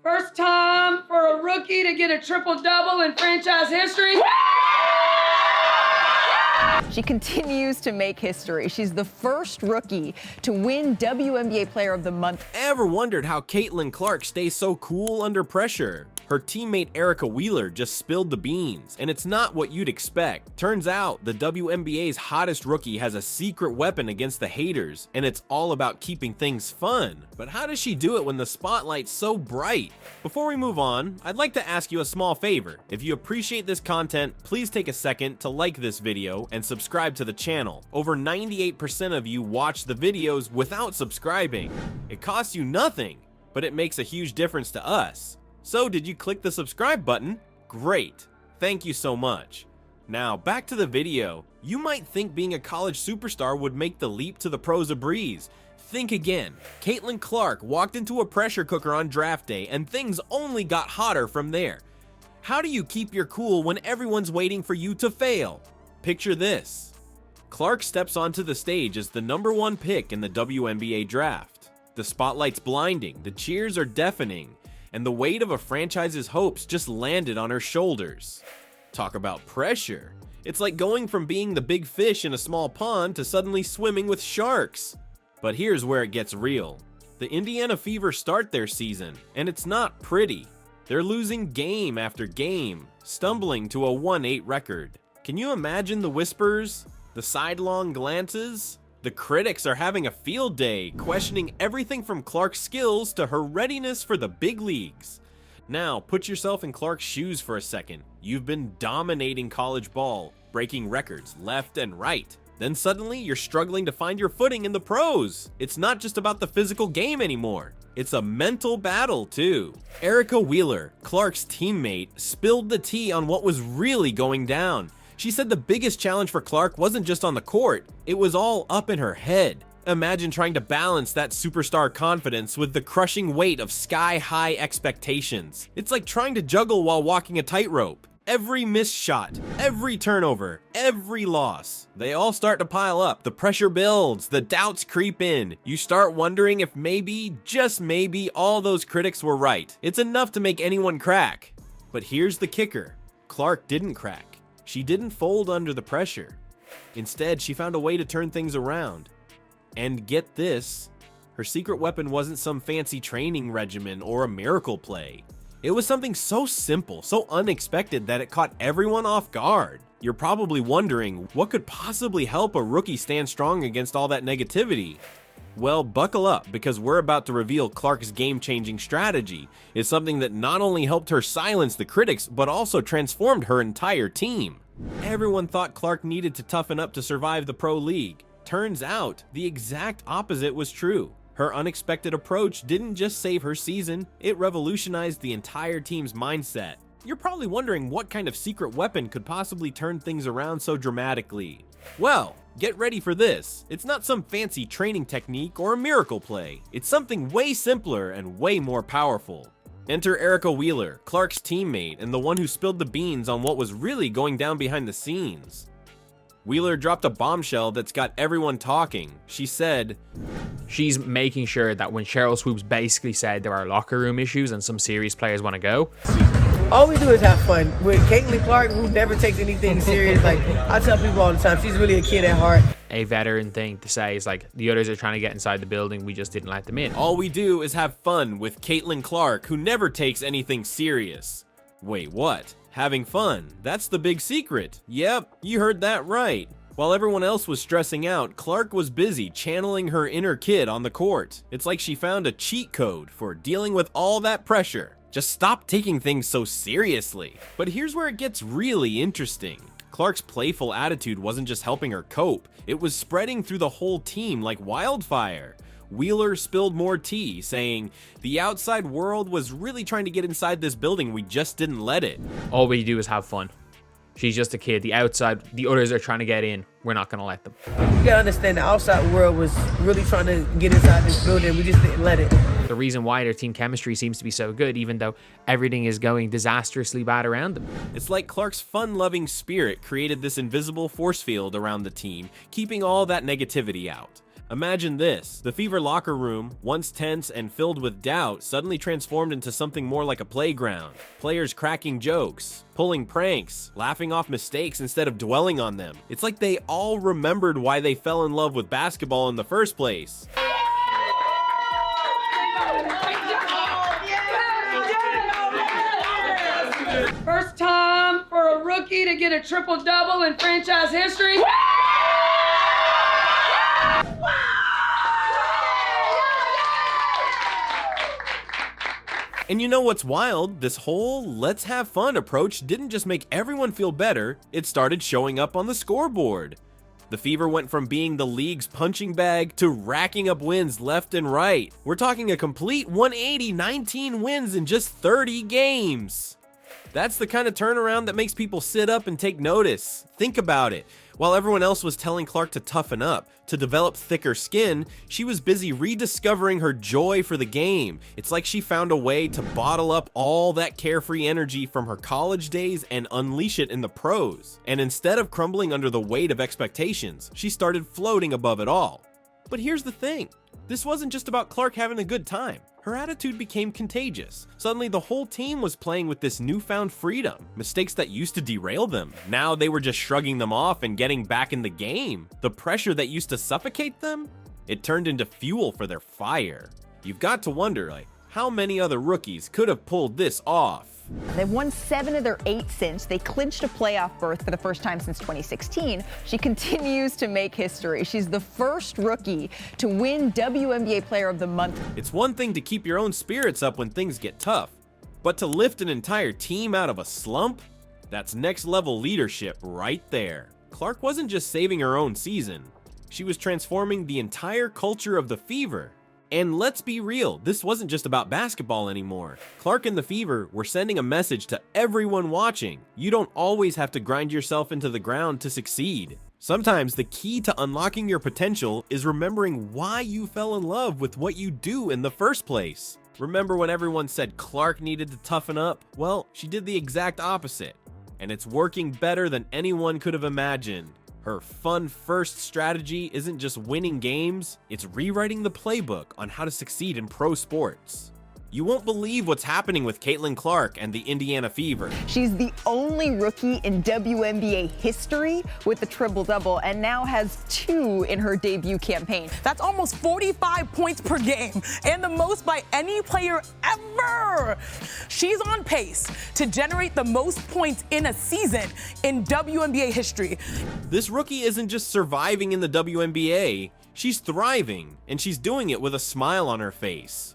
First time for a rookie to get a triple-double in franchise history. She continues to make history. She's the first rookie to win WNBA Player of the Month. Ever wondered how Caitlin Clark stays so cool under pressure? Her teammate Erica Wheeler just spilled the beans, and it's not what you'd expect. Turns out, the WNBA's hottest rookie has a secret weapon against the haters, and it's all about keeping things fun. But how does she do it when the spotlight's so bright? Before we move on, I'd like to ask you a small favor. If you appreciate this content, please take a second to like this video and subscribe to the channel. Over 98% of you watch the videos without subscribing. It costs you nothing, but it makes a huge difference to us. So did you click the subscribe button? Great. Thank you so much. Now back to the video. You might think being a college superstar would make the leap to the pros a breeze. Think again. Caitlin Clark walked into a pressure cooker on draft day and things only got hotter from there. How do you keep your cool when everyone's waiting for you to fail? Picture this. Clark steps onto the stage as the #1 pick in the WNBA draft. The spotlight's blinding, the cheers are deafening, and the weight of a franchise's hopes just landed on her shoulders. Talk about pressure. It's like going from being the big fish in a small pond to suddenly swimming with sharks. But here's where it gets real. The Indiana Fever start their season, and it's not pretty. They're losing game after game, stumbling to a 1-8 record. Can you imagine the whispers? The sidelong glances? The critics are having a field day, questioning everything from Clark's skills to her readiness for the big leagues. Now, put yourself in Clark's shoes for a second. You've been dominating college ball, breaking records left and right. Then suddenly, you're struggling to find your footing in the pros. It's not just about the physical game anymore. It's a mental battle, too. Erica Wheeler, Clark's teammate, spilled the tea on what was really going down. She said the biggest challenge for Clark wasn't just on the court, it was all up in her head. Imagine trying to balance that superstar confidence with the crushing weight of sky-high expectations. It's like trying to juggle while walking a tightrope. Every missed shot, every turnover, every loss, they all start to pile up. The pressure builds, the doubts creep in. You start wondering if maybe, just maybe, all those critics were right. It's enough to make anyone crack. But here's the kicker. Clark didn't crack. She didn't fold under the pressure. Instead, she found a way to turn things around. And get this, her secret weapon wasn't some fancy training regimen or a miracle play. It was something so simple, so unexpected that it caught everyone off guard. You're probably wondering, what could possibly help a rookie stand strong against all that negativity? Well, buckle up, because we're about to reveal Clark's game-changing strategy. It's something that not only helped her silence the critics, but also transformed her entire team. Everyone thought Clark needed to toughen up to survive the pro league. Turns out, the exact opposite was true. Her unexpected approach didn't just save her season, it revolutionized the entire team's mindset. You're probably wondering what kind of secret weapon could possibly turn things around so dramatically. Well, get ready for this. It's not some fancy training technique or a miracle play. It's something way simpler and way more powerful. Enter Erica Wheeler, Clark's teammate and the one who spilled the beans on what was really going down behind the scenes. Wheeler dropped a bombshell that's got everyone talking. She said, she's making sure that when Cheryl Swoops basically said there are locker room issues and some serious players want to go, all we do is have fun. With Caitlin Clark, who never takes anything serious, like I tell people all the time, she's really a kid at heart. A veteran thing to say is like, the others are trying to get inside the building, we just didn't let them in. all we do is have fun with Caitlin Clark, who never takes anything serious. Wait, what? Having fun? That's the big secret. Yep, you heard that right. While everyone else was stressing out, Clark was busy channeling her inner kid on the court. It's like she found a cheat code for dealing with all that pressure. Just stop taking things so seriously. But here's where it gets really interesting. Clark's playful attitude wasn't just helping her cope, it was spreading through the whole team like wildfire. Wheeler spilled more tea, saying, the outside world was really trying to get inside this building, we just didn't let it. All we do is have fun. She's just a kid. The outside, the others are trying to get in. We're not going to let them. You gotta understand the outside world was really trying to get inside this building. We just didn't let it. The reason why their team chemistry seems to be so good, even though everything is going disastrously bad around them. It's like Clark's fun-loving spirit created this invisible force field around the team, keeping all that negativity out. Imagine this. The Fever locker room, once tense and filled with doubt, suddenly transformed into something more like a playground. Players cracking jokes, pulling pranks, laughing off mistakes instead of dwelling on them. It's like they all remembered why they fell in love with basketball in the first place. First time for a rookie to get a triple-double in franchise history. And you know what's wild? This whole let's have fun approach didn't just make everyone feel better, it started showing up on the scoreboard. The Fever went from being the league's punching bag to racking up wins left and right. We're talking a complete 180, 19 wins in just 30 games. That's the kind of turnaround that makes people sit up and take notice. Think about it. While everyone else was telling Clark to toughen up, to develop thicker skin, she was busy rediscovering her joy for the game. It's like she found a way to bottle up all that carefree energy from her college days and unleash it in the pros. And instead of crumbling under the weight of expectations, she started floating above it all. But here's the thing. This wasn't just about Clark having a good time. Her attitude became contagious. Suddenly, the whole team was playing with this newfound freedom. Mistakes that used to derail them, now they were just shrugging them off and getting back in the game. The pressure that used to suffocate them, it turned into fuel for their fire. You've got to wonder, like, how many other rookies could have pulled this off? They've won 7 of their 8 since. They clinched a playoff berth for the first time since 2016. She continues to make history. She's the first rookie to win WNBA Player of the Month. It's one thing to keep your own spirits up when things get tough, but to lift an entire team out of a slump? That's next level leadership right there. Clark wasn't just saving her own season. She was transforming the entire culture of the Fever. And let's be real, this wasn't just about basketball anymore. Clark and the Fever were sending a message to everyone watching. You don't always have to grind yourself into the ground to succeed. Sometimes the key to unlocking your potential is remembering why you fell in love with what you do in the first place. Remember when everyone said Clark needed to toughen up? Well, she did the exact opposite. And it's working better than anyone could have imagined. Her fun first strategy isn't just winning games, it's rewriting the playbook on how to succeed in pro sports. You won't believe what's happening with Caitlin Clark and the Indiana Fever. She's the only rookie in WNBA history with the triple-double and now has 2 in her debut campaign. That's almost 45 points per game and the most by any player ever. She's on pace to generate the most points in a season in WNBA history. This rookie isn't just surviving in the WNBA, she's thriving, and she's doing it with a smile on her face.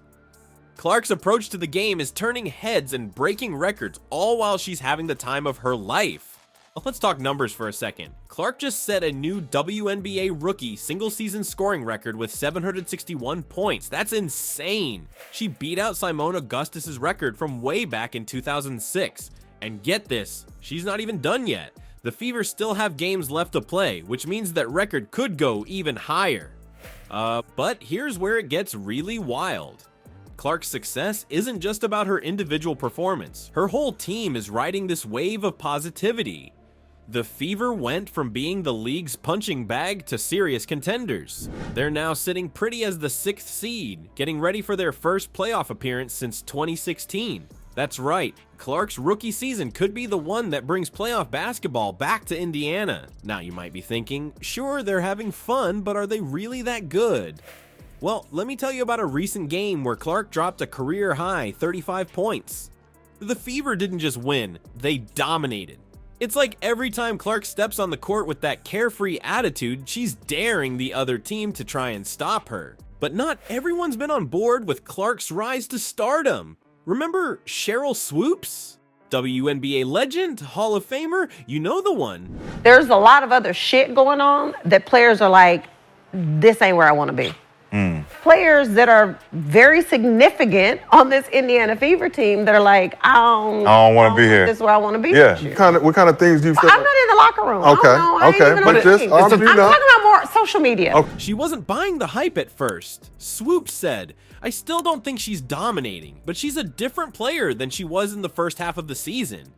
Clark's approach to the game is turning heads and breaking records, all while she's having the time of her life. Let's talk numbers for a second. Clark just set a new WNBA rookie single-season scoring record with 761 points. That's insane. She beat out Simone Augustus' record from way back in 2006. And get this, she's not even done yet. The Fever still have games left to play, which means that record could go even higher. But here's where it gets really wild. Clark's success isn't just about her individual performance. Her whole team is riding this wave of positivity. The Fever went from being the league's punching bag to serious contenders. They're now sitting pretty as the 6th seed, getting ready for their first playoff appearance since 2016. That's right, Clark's rookie season could be the one that brings playoff basketball back to Indiana. Now you might be thinking, sure, they're having fun, but are they really that good? Well, let me tell you about a recent game where Clark dropped a career-high 35 points. The Fever didn't just win, they dominated. It's like every time Clark steps on the court with that carefree attitude, she's daring the other team to try and stop her. But not everyone's been on board with Clark's rise to stardom. Remember Cheryl Swoops? WNBA legend, Hall of Famer, you know the one. There's a lot of other shit going on that players are like, this ain't where I want to be. Players that are very significant on this Indiana Fever team that are like, I don't want to be here. This is where I want to be. Yeah. This year. What kind of things do you feel? I'm not in the locker room. Okay. I ain't even on the team. I'm talking about more social media. Okay. She wasn't buying the hype at first. Swoop said, I still don't think she's dominating, but she's a different player than she was in the first half of the season.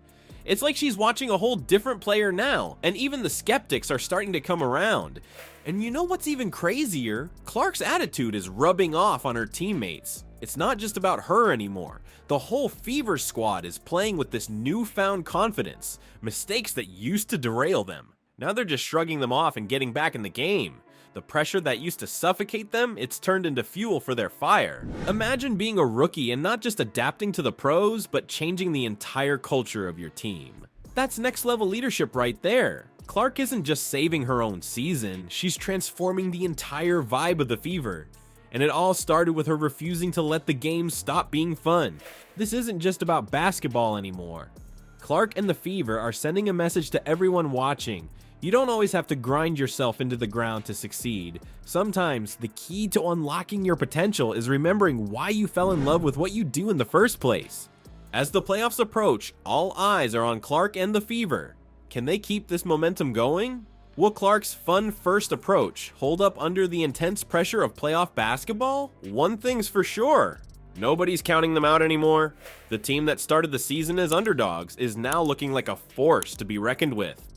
It's like she's watching a whole different player now, and even the skeptics are starting to come around. And you know what's even crazier? Clark's attitude is rubbing off on her teammates. It's not just about her anymore. The whole Fever squad is playing with this newfound confidence. Mistakes that used to derail them, now they're just shrugging them off and getting back in the game. The pressure that used to suffocate them, it's turned into fuel for their fire. Imagine being a rookie and not just adapting to the pros, but changing the entire culture of your team. That's next level leadership right there. Clark isn't just saving her own season, she's transforming the entire vibe of the Fever. And it all started with her refusing to let the game stop being fun. This isn't just about basketball anymore. Clark and the Fever are sending a message to everyone watching. You don't always have to grind yourself into the ground to succeed. Sometimes the key to unlocking your potential is remembering why you fell in love with what you do in the first place. As the playoffs approach, all eyes are on Clark and the Fever. Can they keep this momentum going? Will Clark's fun first approach hold up under the intense pressure of playoff basketball? One thing's for sure. Nobody's counting them out anymore. The team that started the season as underdogs is now looking like a force to be reckoned with.